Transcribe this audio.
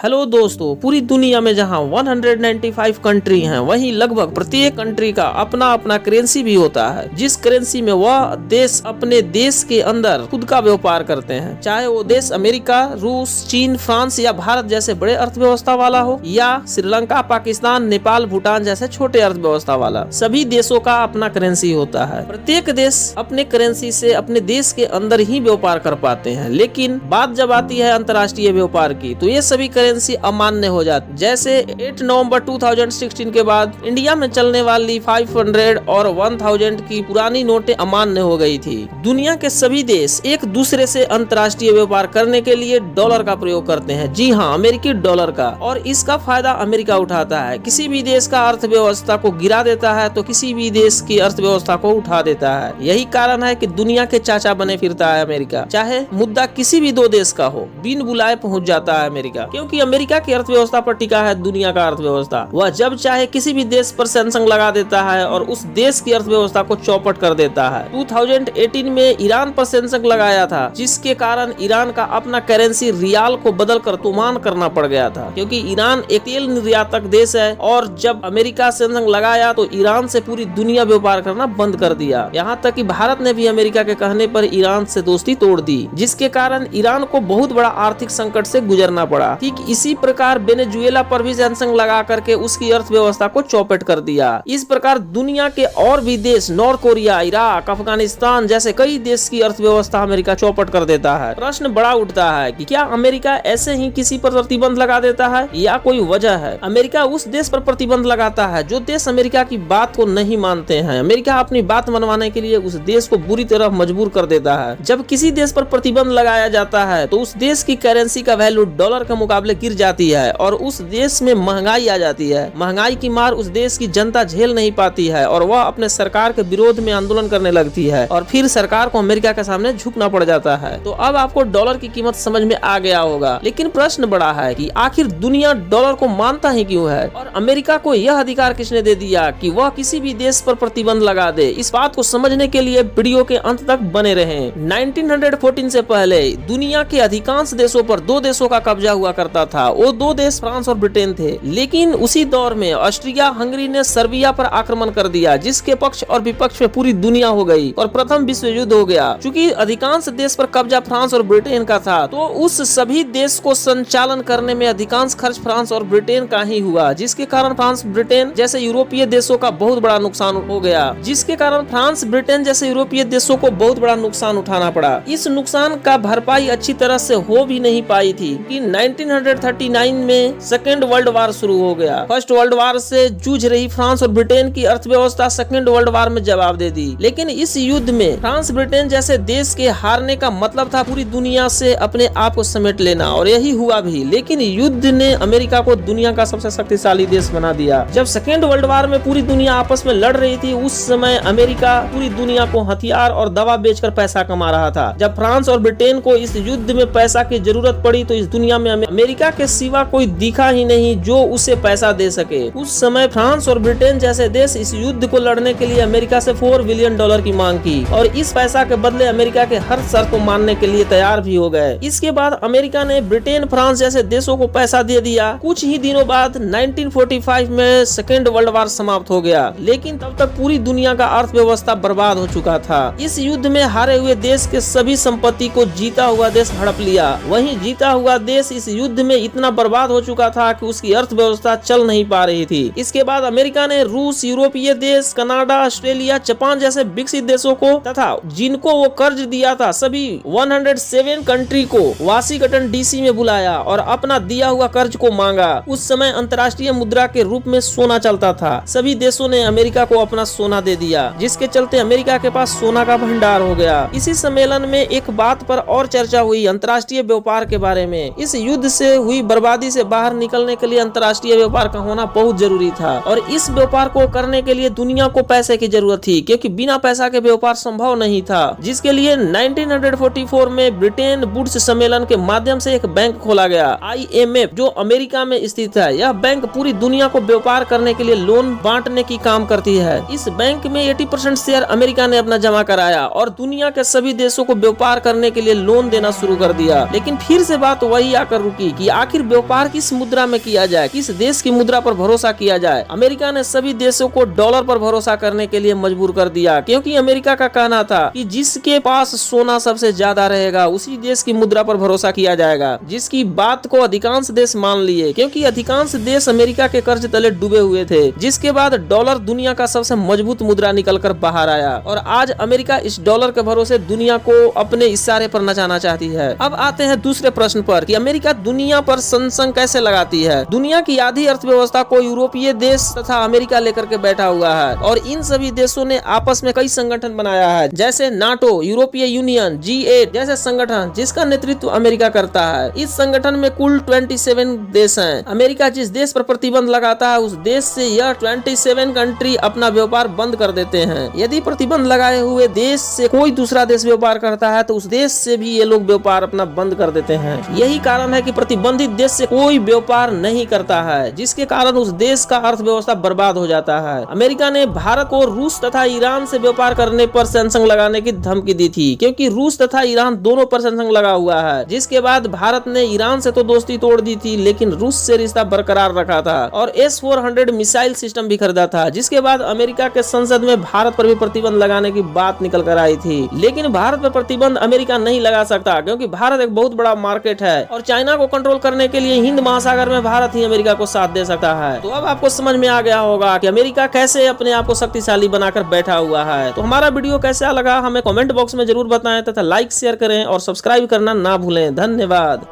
Hello दोस्तों, पूरी दुनिया में जहां 195 कंट्री हैं, वहीं लगभग प्रत्येक कंट्री का अपना अपना करेंसी भी होता है, जिस करेंसी में वह देश अपने देश के अंदर खुद का व्यापार करते हैं। चाहे वो देश अमेरिका, रूस, चीन, फ्रांस या भारत जैसे बड़े अर्थव्यवस्था वाला हो, या श्रीलंका, पाकिस्तान, नेपाल, भूटान जैसे छोटे अर्थव्यवस्था वाला, सभी देशों का अपना करेंसी होता है। प्रत्येक देश अपने करेंसी से अपने देश के अंदर ही व्यापार कर पाते हैं, लेकिन बात जब आती है अंतर्राष्ट्रीय व्यापार की, तो ये सभी करेंसी अमान्य हो जाती। जैसे 8 नवंबर 2016 के बाद इंडिया में चलने वाली 500 और 1000 की पुरानी नोटें अमान्य हो गई थी। दुनिया के सभी देश एक दूसरे से अंतर्राष्ट्रीय व्यापार करने के लिए डॉलर का प्रयोग करते हैं। जी हाँ, अमेरिकी डॉलर का। और इसका फायदा अमेरिका उठाता है। किसी भी देश का अर्थव्यवस्था को गिरा देता है तो किसी भी देश की अर्थव्यवस्था को उठा देता है। यही कारण है कि दुनिया के चाचा बने फिरता है अमेरिका। चाहे मुद्दा किसी भी दो देश का हो, बिन बुलाए पहुंच जाता है अमेरिका, क्योंकि अमेरिका की अर्थव्यवस्था पर टिका है दुनिया का अर्थव्यवस्था। वह जब चाहे किसी भी देश पर सैंक्शन लगा देता है और उस देश की अर्थव्यवस्था को चौपट कर देता है। 2018 में ईरान पर सैंक्शन लगाया था, जिसके कारण ईरान का अपना करेंसी रियाल को बदलकर तुमान करना पड़ गया था, क्योंकि ईरान एक तेल निर्यातक देश है। और जब अमेरिका सैंक्शन लगाया तो ईरान से पूरी दुनिया व्यापार करना बंद कर दिया। यहाँ तक कि भारत ने भी अमेरिका के कहने पर ईरान से दोस्ती तोड़ दी, जिसके कारण ईरान को बहुत बड़ा आर्थिक संकट से गुजरना पड़ा। ठीक इसी प्रकार वेनेजुएला पर भी सैंक्शन लगा करके उसकी अर्थव्यवस्था को चौपट कर दिया। इस प्रकार दुनिया के और भी देश, नॉर्थ कोरिया, इराक, अफगानिस्तान जैसे कई देश की अर्थव्यवस्था अमेरिका चौपट कर देता है। प्रश्न बड़ा उठता है कि क्या अमेरिका ऐसे ही किसी पर प्रतिबंध लगा देता है या कोई वजह है? अमेरिका उस देश पर प्रतिबंध लगाता है जो देश अमेरिका की बात को नहीं मानते हैं। अमेरिका अपनी बात मनवाने के लिए उस देश को बुरी तरह मजबूर कर देता है। जब किसी देश पर प्रतिबंध लगाया जाता है तो उस देश की करेंसी का वैल्यू डॉलर के मुकाबले गिर जाती है और उस देश में महंगाई आ जाती है। महंगाई की मार उस देश की जनता झेल नहीं पाती है और वह अपने सरकार के विरोध में आंदोलन करने लगती है और फिर सरकार को अमेरिका के सामने झुकना पड़ जाता है। तो अब आपको डॉलर की कीमत समझ में आ गया होगा, लेकिन प्रश्न बड़ा है कि आखिर दुनिया डॉलर को मानता ही क्यों है और अमेरिका को यह अधिकार किसने दे दिया कि वह किसी भी देश पर प्रतिबंध लगा दे? इस बात को समझने के लिए वीडियो के अंत तक बने रहें। 1914 से पहले दुनिया के अधिकांश देशों पर दो देशों का कब्जा हुआ करता था। वो दो देश फ्रांस और ब्रिटेन थे। लेकिन उसी दौर में ऑस्ट्रिया हंगरी ने सर्बिया पर आक्रमण कर दिया, जिसके पक्ष और विपक्ष में पूरी दुनिया हो गई और प्रथम विश्व युद्ध हो गया। चूंकि अधिकांश देश पर कब्जा फ्रांस और ब्रिटेन का था, तो उस सभी देश को संचालन करने में अधिकांश खर्च फ्रांस और ब्रिटेन का ही हुआ, जिसके कारण फ्रांस ब्रिटेन जैसे यूरोपीय देशों का बहुत बड़ा नुकसान हो गया। जिसके कारण फ्रांस ब्रिटेन जैसे यूरोपीय देशों को बहुत बड़ा नुकसान उठाना पड़ा। इस नुकसान का भरपाई अच्छी तरह से हो भी नहीं पाई थी कि 1939 में सेकेंड वर्ल्ड वार शुरू हो गया। फर्स्ट वर्ल्ड वार से जूझ रही फ्रांस और ब्रिटेन की अर्थव्यवस्था सेकेंड वर्ल्ड वार में जवाब दे दी। लेकिन इस युद्ध में फ्रांस ब्रिटेन जैसे देश के हारने का मतलब था पूरी दुनिया से अपने आप को समेट लेना, और यही हुआ भी। लेकिन युद्ध ने अमेरिका को दुनिया का सबसे शक्तिशाली देश बना दिया। जब सेकेंड वर्ल्ड वार में पूरी दुनिया आपस में लड़ रही थी, उस समय अमेरिका पूरी दुनिया को हथियार और दवा बेचकर पैसा कमा रहा था। जब फ्रांस और ब्रिटेन को इस युद्ध में पैसा की जरूरत पड़ी तो इस दुनिया में अमेरिका के सिवा कोई दिखा ही नहीं जो उसे पैसा दे सके। उस समय फ्रांस और ब्रिटेन जैसे देश इस युद्ध को लड़ने के लिए अमेरिका से $4 बिलियन की मांग की और इस पैसा के बदले अमेरिका के हर शर्त को मानने के लिए तैयार भी हो गए। इसके बाद अमेरिका ने ब्रिटेन, फ्रांस जैसे देशों को पैसा दे दिया। कुछ ही दिनों बाद 1945 में सेकेंड वर्ल्ड वार समाप्त हो गया, लेकिन तब तक पूरी दुनिया का अर्थव्यवस्था बर्बाद हो चुका था। इस युद्ध में हारे हुए देश के सभी संपत्ति को जीता हुआ देश हड़प लिया। वहीं जीता हुआ देश इस युद्ध में इतना बर्बाद हो चुका था कि उसकी अर्थव्यवस्था चल नहीं पा रही थी। इसके बाद अमेरिका ने रूस, यूरोपीय देश, कनाडा, ऑस्ट्रेलिया, जापान जैसे विकसित देशों को तथा जिनको वो कर्ज दिया था सभी 107 कंट्री को वाशिंगटन डीसी में बुलाया और अपना दिया हुआ कर्ज को मांगा। उस समय अंतर्राष्ट्रीय मुद्रा के रूप में सोना चलता था। सभी देशों ने अमेरिका को अपना सोना दे दिया, जिसके चलते अमेरिका के पास सोना का भंडार हो गया। इसी सम्मेलन में एक बात पर और चर्चा हुई, अंतर्राष्ट्रीय व्यापार के बारे में। इस युद्ध से हुई बर्बादी से बाहर निकलने के लिए अंतर्राष्ट्रीय व्यापार का होना बहुत जरूरी था और इस व्यापार को करने के लिए दुनिया को पैसे की जरूरत थी, क्योंकि बिना पैसा के व्यापार संभव नहीं था। जिसके लिए 1944 में ब्रिटेन वुड्स सम्मेलन के माध्यम से एक बैंक खोला गया, IMF, जो अमेरिका में स्थित है। यह बैंक पूरी दुनिया को व्यापार करने के लिए लोन बांटने की काम करती है। इस बैंक में 80% शेयर अमेरिका ने अपना जमा कराया और दुनिया के सभी देशों को व्यापार करने के लिए लोन देना शुरू कर दिया। लेकिन फिर से बात वही आकर रुकी कि आखिर व्यापार किस मुद्रा में किया जाए, किस देश की मुद्रा पर भरोसा किया जाए। अमेरिका ने सभी देशों को डॉलर पर भरोसा करने के लिए मजबूर कर दिया, क्योंकि अमेरिका का कहना था कि जिसके पास सोना सबसे ज्यादा रहेगा उसी देश की मुद्रा पर भरोसा किया जाएगा, जिसकी बात को अधिकांश देश मान लिए, क्योंकि अधिकांश देश अमेरिका के कर्ज तले डूबे हुए थे। जिसके बाद डॉलर दुनिया का सबसे मजबूत मुद्रा निकलकर बाहर आया और आज अमेरिका इस डॉलर के भरोसे दुनिया को अपने इशारे पर नचाना चाहती है। अब आते हैं दूसरे प्रश्न पर कि अमेरिका दुनिया पर संसंग कैसे लगाती है। दुनिया की आधी अर्थव्यवस्था को यूरोपीय देश तथा अमेरिका लेकर के बैठा हुआ है और इन सभी देशों ने आपस में कई संगठन बनाया है, जैसे नाटो, यूरोपीय यूनियन, G8 जैसे संगठन, जिसका नेतृत्व अमेरिका करता है। इस संगठन में कुल 27 देश हैं। अमेरिका जिस देश पर प्रतिबंध लगाता है उस देश से यह 27 कंट्री अपना व्यापार बंद कर देते हैं। यदि प्रतिबंध लगाए हुए देश से कोई दूसरा देश व्यापार करता है तो उस देश से भी ये लोग व्यापार अपना बंद कर देते हैं। यही कारण है कि प्रतिबंधित देश से कोई व्यापार नहीं करता है, जिसके कारण उस देश का अर्थव्यवस्था बर्बाद हो जाता है। अमेरिका ने भारत को रूस तथा ईरान से व्यापार करने पर सैंक्शन लगाने की धमकी दी थी, क्योंकि रूस तथा ईरान दोनों पर सैंक्शन लगा हुआ है। जिसके बाद भारत ने ईरान से तो दोस्ती तोड़ दी थी, लेकिन रूस से रिश्ता बरकरार रखा था और S-400 मिसाइल सिस्टम भी खरीदा था। जिसके बाद अमेरिका के संसद में भारत पर भी प्रतिबंध लगाने की बात निकल कर आई थी, लेकिन भारत पर प्रतिबंध अमेरिका नहीं लगा सकता, क्योंकि भारत एक बहुत बड़ा मार्केट है और चाइना को कंट्रोल करने के लिए हिंद महासागर में भारत ही अमेरिका को साथ दे सकता है। तो अब आपको समझ में आ गया होगा कि अमेरिका कैसे अपने आप को शक्तिशाली बनाकर बैठा हुआ है। तो हमारा वीडियो कैसा लगा हमें कमेंट बॉक्स में जरूर बताएं तथा लाइक शेयर करें और सब्सक्राइब करना ना भूलें। धन्यवाद।